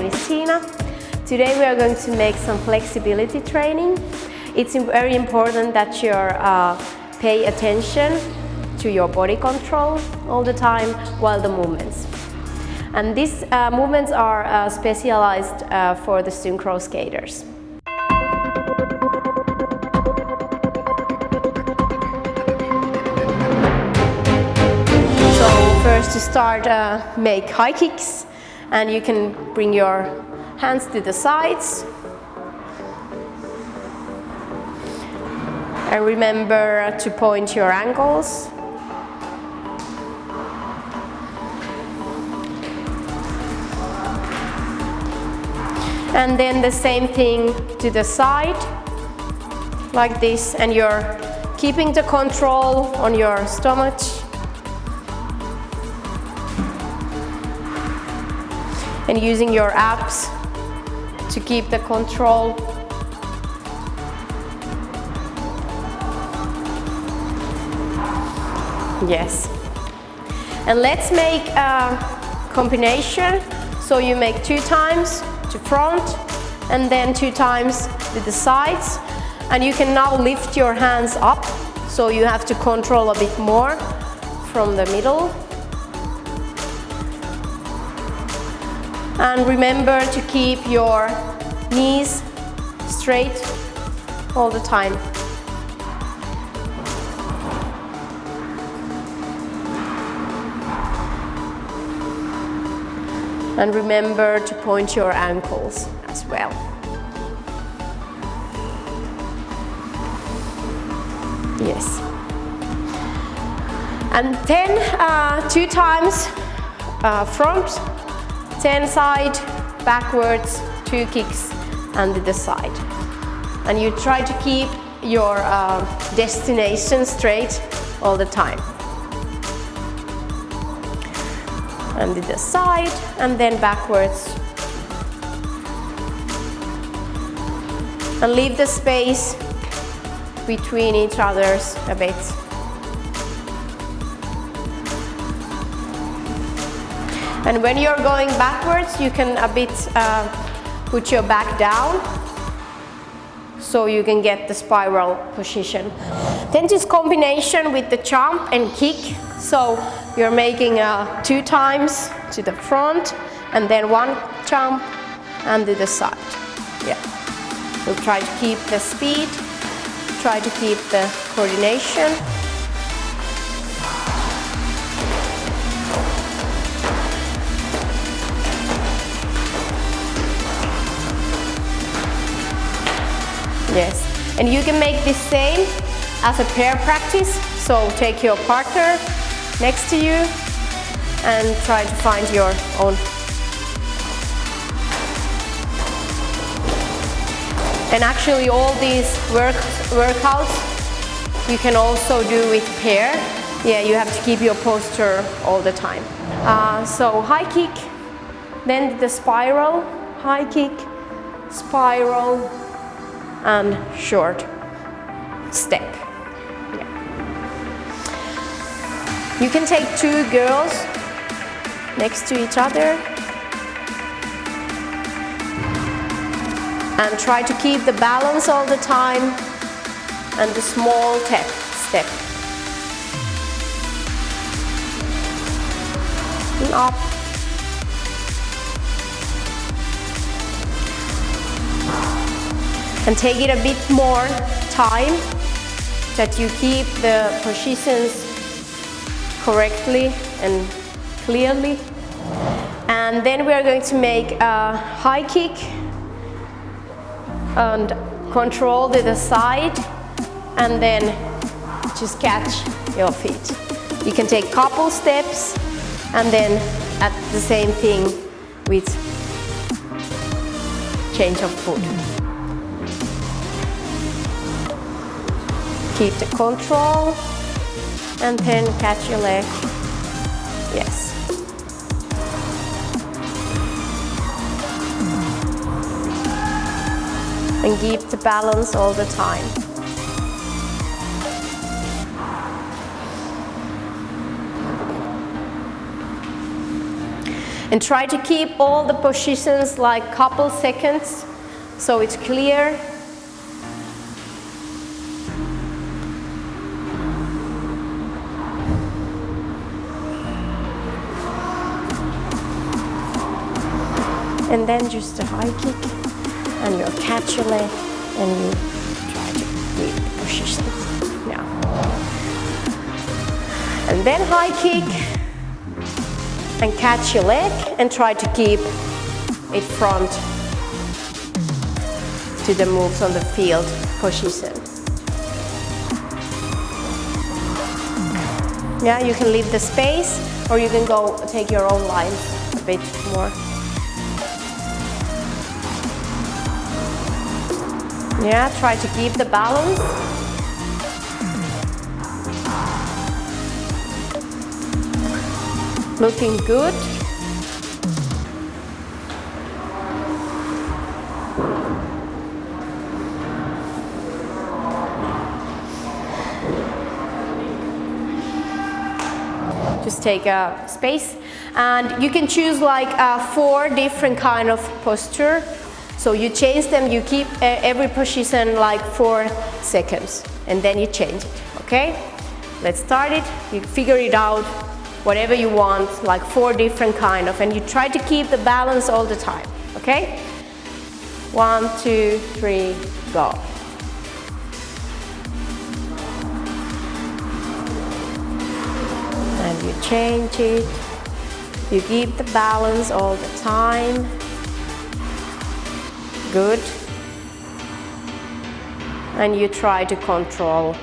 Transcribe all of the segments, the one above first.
name is Tiina. Today we are going to make some flexibility training. It's very important that you pay attention to your body control all the time while the movements. And these movements are specialized for the synchro skaters. So first to start, make high kicks, and you can bring your hands to the sides. And remember to point your ankles. And then the same thing to the side, like this, and you're keeping the control on your stomach. And using your abs to keep the control. Yes. And let's make a combination. So you make 2 times to front and then 2 times to the sides. And you can now lift your hands up. So you have to control a bit more from the middle. And remember to keep your knees straight all the time. And remember to point your ankles as well. Yes. And then 2 times front, 10 side, backwards, 2 kicks, and to the side. And you try to keep your destination straight all the time. And to the side, and then backwards. And leave the space between each others a bit. And when you're going backwards, you can a bit put your back down so you can get the spiral position. Then this combination with the jump and kick. So you're making 2 times to the front and then 1 jump and to the side. Yeah. We'll try to keep the speed, try to keep the coordination. Yes, and you can make this same as a pair practice. So take your partner next to you and try to find your own. And actually all these workouts you can also do with pair. Yeah, you have to keep your posture all the time. So high kick, then the spiral, high kick, spiral, and short step. Yeah. You can take 2 girls next to each other and try to keep the balance all the time and the small step. And up. And take it a bit more time that you keep the positions correctly and clearly. And then we are going to make a high kick and control to the side and then just catch your feet. You can take couple steps and then at the same thing with change of foot. Keep the control and then catch your leg. Yes. And keep the balance all the time. And try to keep all the positions like couple seconds so it's clear. And then just a high kick, and you'll catch your leg, and you try to keep the position. Yeah. And then high kick, and catch your leg, and try to keep it front to the moves on the field position. Yeah, you can leave the space, or you can go take your own line a bit more. Yeah, try to keep the balance. Looking good. Just take a space, and you can choose like 4 different kind of posture. So you change them, you keep every position like 4 seconds, and then you change it, okay? Let's start it, you figure it out, whatever you want, like 4 different kind of, and you try to keep the balance all the time, okay? 1, 2, 3, go. And you change it, you keep the balance all the time. Good. And you try to control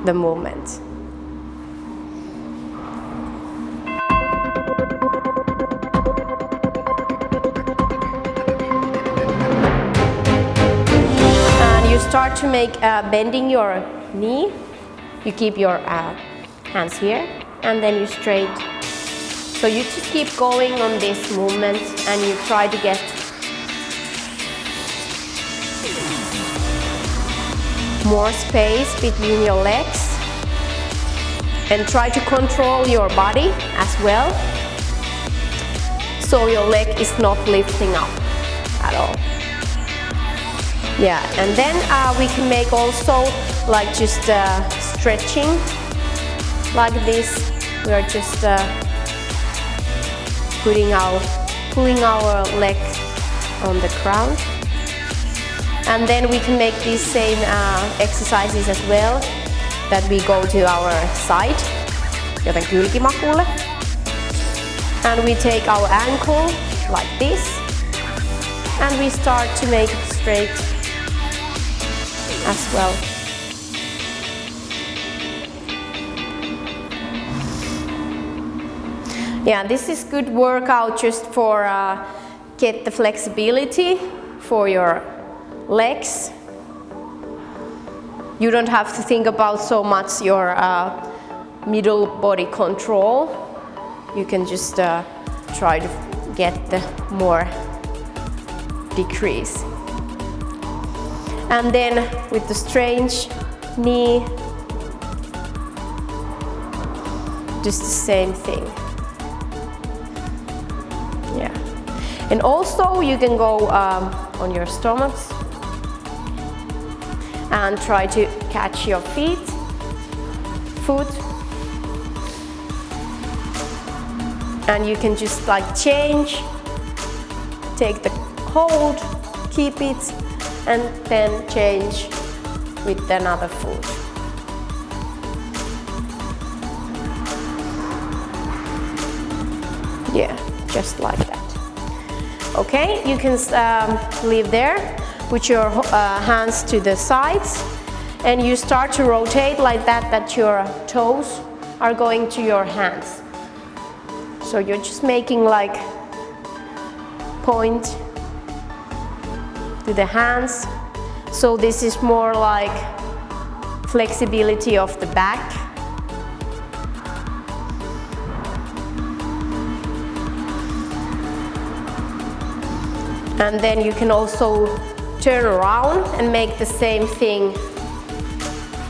the movement. And you start to make bending your knee. You keep your hands here, and then you straight. So you just keep going on this movement, and you try to get more space between your legs, and try to control your body as well, so your leg is not lifting up at all. Yeah, and then we can make also like just stretching like this. We are just pulling our leg on the ground. And then we can make these same exercises as well, that we go to our side, joten kylkimakulle. And we take our ankle like this, and we start to make it straight as well. Yeah, this is good workout just for get the flexibility for your legs. You don't have to think about so much your middle body control. You can just try to get the more decrease. And then with the strange knee, just the same thing. Yeah. And also you can go on your stomachs and try to catch your foot. And you can just like change, take the hold, keep it, and then change with another foot. Yeah, just like that. Okay, you can leave there, put your hands to the sides, and you start to rotate like that, that your toes are going to your hands. So you're just making like point to the hands. So this is more like flexibility of the back. And then you can also turn around and make the same thing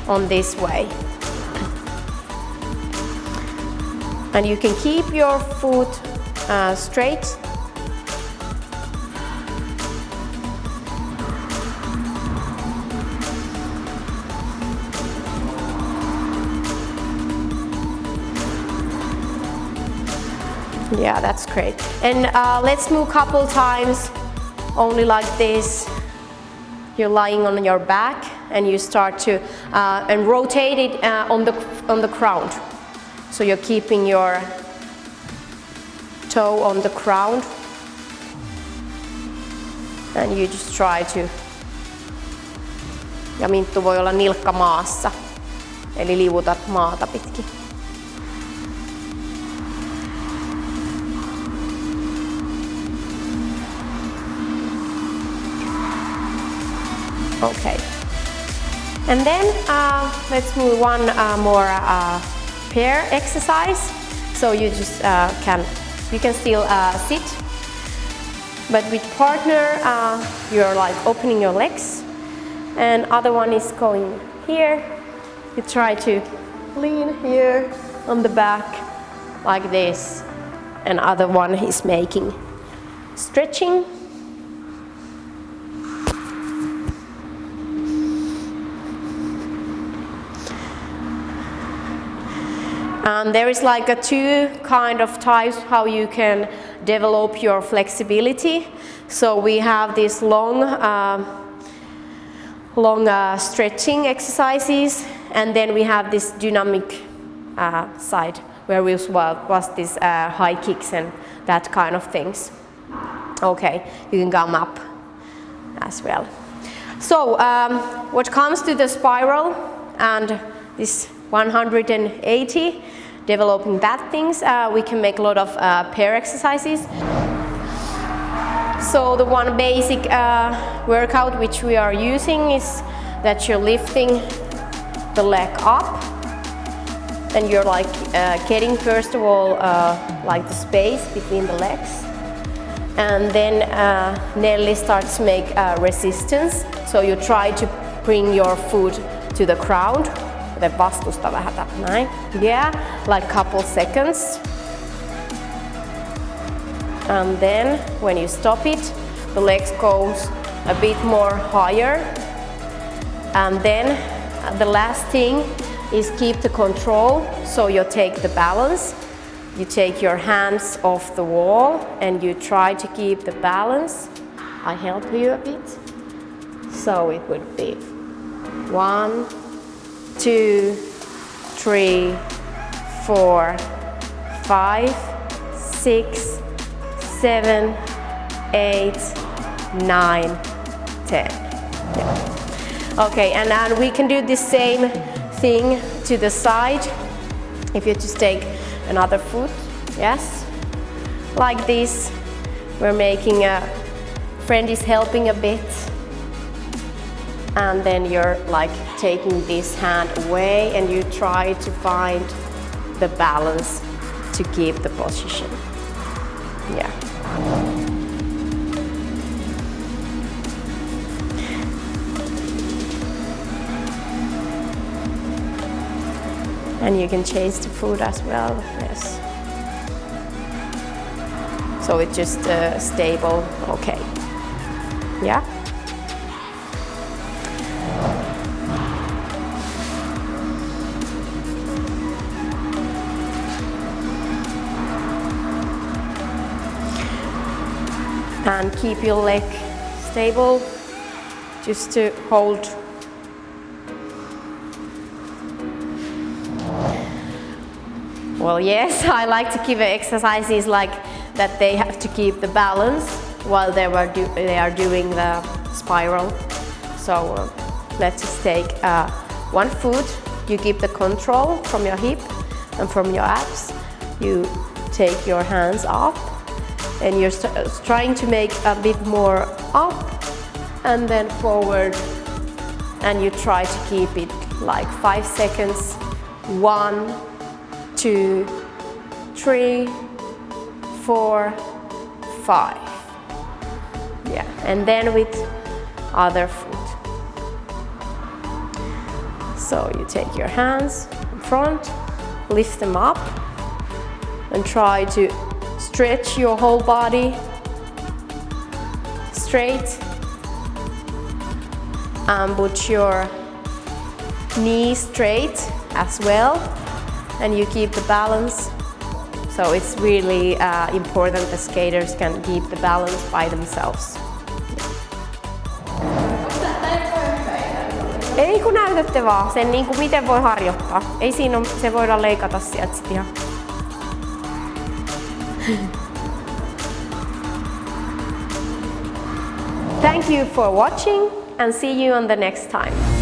on this way. And you can keep your foot straight. Yeah, that's great. And let's move a couple times only like this. You're lying on your back and you start to and rotate it on the ground. So you're keeping your toe on the ground and you just try to. Ja Minttu voi olla nilkka maassa, eli liuutat maata pitkin. Okay, and then let's move one more pair exercise. So you just you can still sit, but with partner you're like opening your legs, and other one is going here. You try to lean here on the back like this, and other one is making stretching. There is like two kind of types how you can develop your flexibility. So we have these long stretching exercises, and then we have this dynamic side where we was this high kicks and that kind of things. Okay, you can come up as well. So what comes to the spiral and this 180, developing that things, we can make a lot of pair exercises. So the one basic workout which we are using is that you're lifting the leg up and you're like getting first of all like the space between the legs, and then Nelly starts to make resistance. So you try to bring your foot to the ground. Vastusta vähän näin. Yeah, like couple seconds. And then when you stop it, the legs goes a bit more higher. And then the last thing is keep the control. So you take the balance. You take your hands off the wall and you try to keep the balance. I help you a bit. So it would be 1, 2, 3, 4, 5, 6, 7, 8, 9, 10. Yeah. Okay, and we can do the same thing to the side. If you just take another foot, yes, like this. We're making a friend is helping a bit. And then you're like taking this hand away and you try to find the balance to keep the position. Yeah. And you can change the foot as well, yes. So it's just stable, okay. Yeah. And keep your leg stable, just to hold. Well, yes, I like to keep exercises like that. They have to keep the balance while they are doing the spiral. So let's just take one foot. You keep the control from your hip and from your abs. You take your hands up. And you're trying to make a bit more up and then forward, and you try to keep it like 5 seconds. 1, 2, 3, 4, 5. Yeah, and then with other foot. So you take your hands in front, lift them up, and try to stretch your whole body straight and put your knees straight as well, and you keep the balance. So it's really important that skaters can keep the balance by themselves. Ei kun näytätte vaan sen niin kuin miten voi harjoittaa. Ei siinä ole, se voidaan leikata sieltä sit ihan. Thank you for watching and see you on the next time.